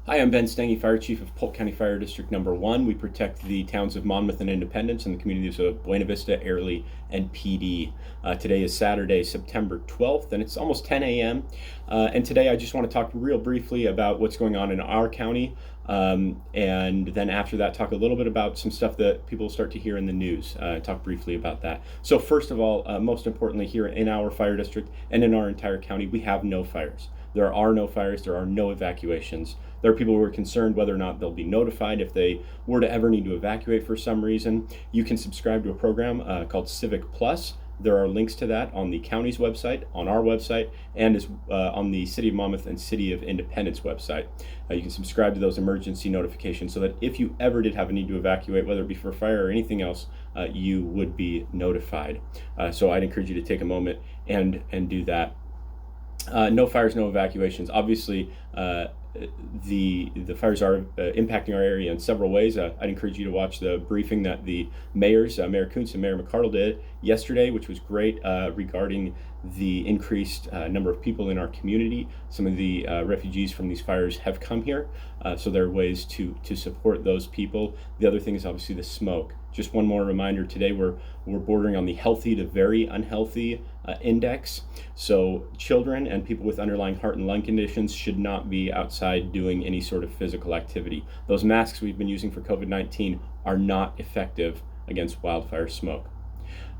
Hi, I'm Ben Stange, Fire Chief of Polk County Fire District Number 1. We protect the towns of Monmouth and Independence and the communities of Buena Vista, Airlie, and PD. Today is Saturday, September 12th, and it's almost 10 a.m. And today I just want to talk real briefly about what's going on in our county. And then after that, talk a little bit about some stuff that people start to hear in the news. Talk briefly about that. So first of all, most importantly, here in our fire district and in our entire county, we have no fires. There are no fires, there are no evacuations. There are people who are concerned whether or not they'll be notified if they were to ever need to evacuate for some reason. You can subscribe to a program called Civic Plus. There are links to that on the county's website, on our website, and on the City of Monmouth and City of Independence website. You can subscribe to those emergency notifications so that if you ever did have a need to evacuate, whether it be for fire or anything else, you would be notified. So I'd encourage you to take a moment and do that. No fires, no evacuations. Obviously, the fires are impacting our area in several ways. I'd encourage you to watch the briefing that the mayors, Mayor Kuntz and Mayor McCardle, did yesterday, which was great, regarding the increased number of people in our community. Some of the refugees from these fires have come here, so there are ways to support those people. The other thing is obviously the smoke. Just one more reminder, today we're bordering on the healthy to very unhealthy index. So children and people with underlying heart and lung conditions should not be outside doing any sort of physical activity. Those masks we've been using for COVID-19 are not effective against wildfire smoke.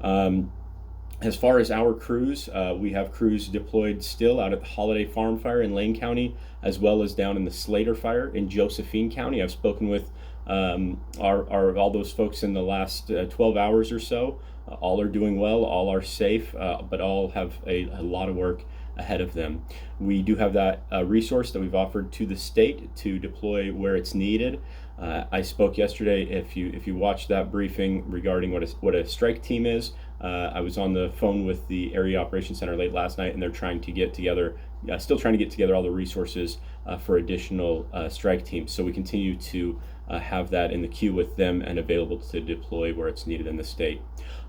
As far as our crews, we have crews deployed still out at the Holiday Farm Fire in Lane County, as well as down in the Slater Fire in Josephine County. I've spoken with all those folks in the last 12 hours or so. All are doing well, all are safe, but all have a lot of work ahead of them. We do have that resource that we've offered to the state to deploy where it's needed. I spoke yesterday. If you watched that briefing regarding what a strike team is, I was on the phone with the Area Operations Center late last night, and they're trying to get together, still trying to get together all the resources for additional strike teams. So we continue to have that in the queue with them and available to deploy where it's needed in the state.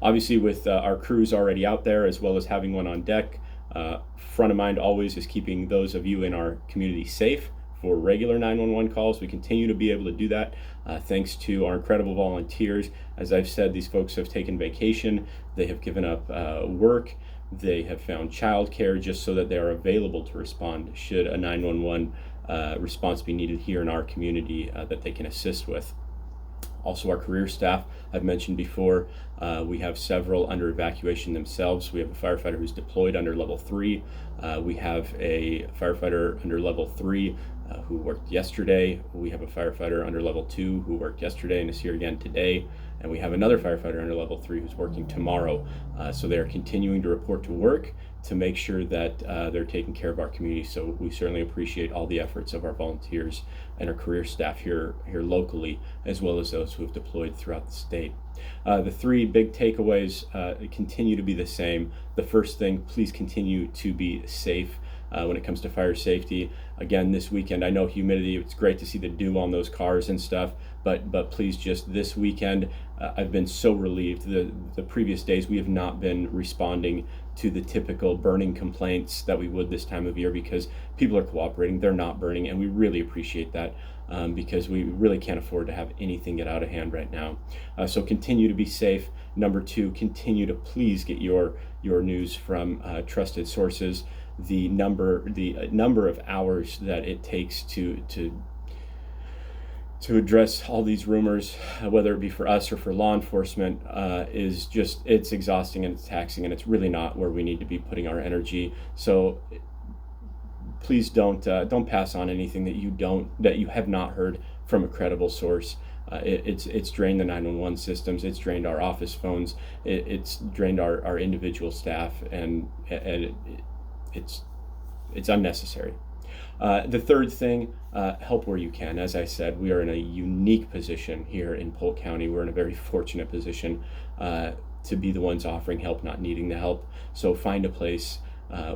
Obviously, with our crews already out there, as well as having one on deck, front of mind always is keeping those of you in our community safe for regular 911 calls. We continue to be able to do that thanks to our incredible volunteers. As I've said, these folks have taken vacation, they have given up work, they have found childcare just so that they are available to respond should a 911 response be needed here in our community that they can assist with. Also, our career staff, I've mentioned before, we have several under evacuation themselves. We have a firefighter who's deployed under level 3. We have a firefighter under level 3 who worked yesterday. We have a firefighter under level 2 who worked yesterday and is here again today. And we have another firefighter under level 3 who's working tomorrow. So they are continuing to report to work to make sure that they're taking care of our community. So we certainly appreciate all the efforts of our volunteers and our career staff here locally, as well as those who have deployed throughout the state. The three big takeaways continue to be the same. The first thing, please continue to be safe when it comes to fire safety. Again, this weekend, I know humidity, it's great to see the dew on those cars and stuff, but please, just this weekend, I've been so relieved. The previous days, we have not been responding to the typical burning complaints that we would this time of year, because people are cooperating, they're not burning, and we really appreciate that. Because we really can't afford to have anything get out of hand right now. So continue to be safe. Number two, continue to please get your news from trusted sources. The number of hours that it takes to address all these rumors, whether it be for us or for law enforcement, is just, it's exhausting and it's taxing, and it's really not where we need to be putting our energy. So please don't pass on anything that you have not heard from a credible source. It's drained the 911 systems. It's drained our office phones. It's drained our individual staff, and it's unnecessary. The third thing, help where you can. As I said, we are in a unique position here in Polk County. We're in a very fortunate position to be the ones offering help, not needing the help. So find a place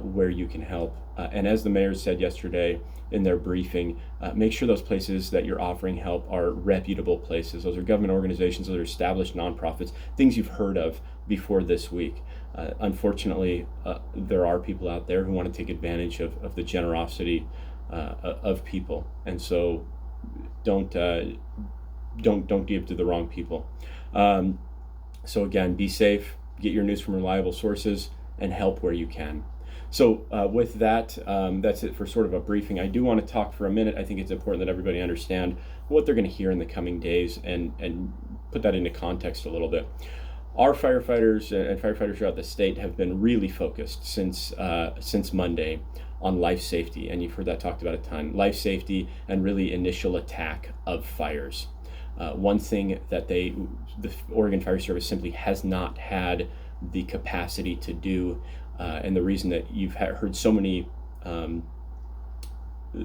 where you can help. And as the mayor said yesterday in their briefing, make sure those places that you're offering help are reputable places. Those are government organizations, those are established nonprofits, things you've heard of before this week. Unfortunately, there are people out there who want to take advantage of the generosity of people, and so don't give to the wrong people. So again, be safe, get your news from reliable sources, and help where you can. So with that, that's it for sort of a briefing. I do want to talk for a minute. I think it's important that everybody understand what they're going to hear in the coming days and put that into context a little bit. Our firefighters and firefighters throughout the state have been really focused since Monday on life safety, and you've heard that talked about a ton. Life safety and really initial attack of fires. One thing that the Oregon Fire Service simply has not had the capacity to do, and the reason that you've heard so many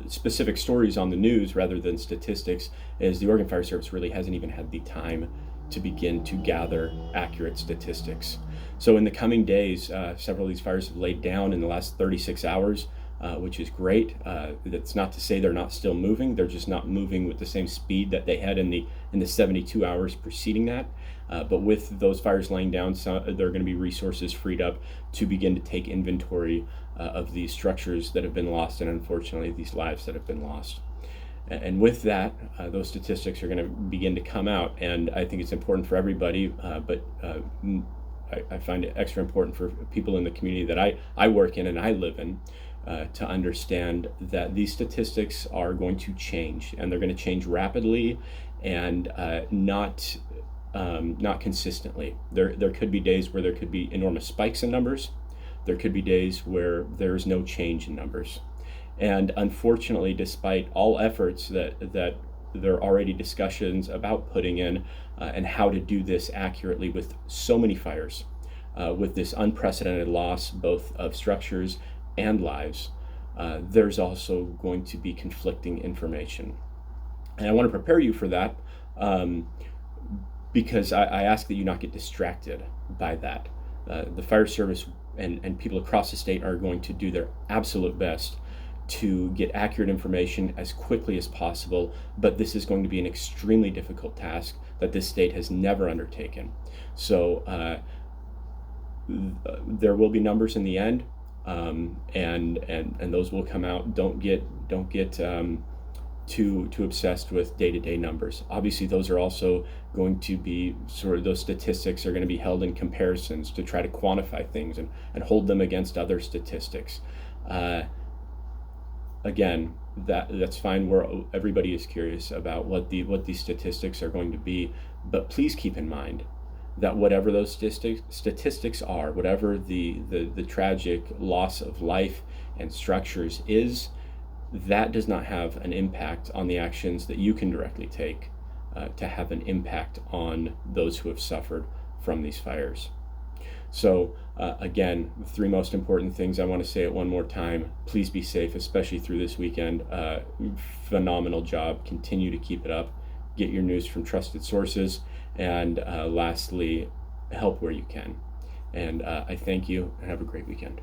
specific stories on the news rather than statistics, is the Oregon Fire Service really hasn't even had the time to begin to gather accurate statistics. So in the coming days, several of these fires have laid down in the last 36 hours, which is great. That's not to say they're not still moving. They're just not moving with the same speed that they had in the 72 hours preceding that. But with those fires laying down, there are going to be resources freed up to begin to take inventory of these structures that have been lost, and unfortunately these lives that have been lost. And with that, those statistics are going to begin to come out, and I think it's important for everybody, but I find it extra important for people in the community that I work in and I live in, to understand that these statistics are going to change, and they're going to change rapidly and not consistently. There could be days where there could be enormous spikes in numbers. There could be days where there's no change in numbers. And unfortunately, despite all efforts that there are already discussions about putting in and how to do this accurately with so many fires, with this unprecedented loss both of structures and lives, there's also going to be conflicting information. And I want to prepare you for that, because I ask that you not get distracted by that. The fire service and people across the state are going to do their absolute best to get accurate information as quickly as possible, but this is going to be an extremely difficult task that this state has never undertaken. So there will be numbers in the end, and those will come out. Don't get too obsessed with day-to-day numbers. Obviously, those are also going to be those statistics are going to be held in comparisons to try to quantify things and hold them against other statistics. Again, that's fine. Everybody is curious about what these statistics are going to be, but please keep in mind that whatever those statistics are, whatever the tragic loss of life and structures is, that does not have an impact on the actions that you can directly take to have an impact on those who have suffered from these fires. So again, the three most important things, I want to say it one more time. Please be safe, especially through this weekend. Phenomenal job. Continue to keep it up. Get your news from trusted sources. And lastly, help where you can. And I thank you, and have a great weekend.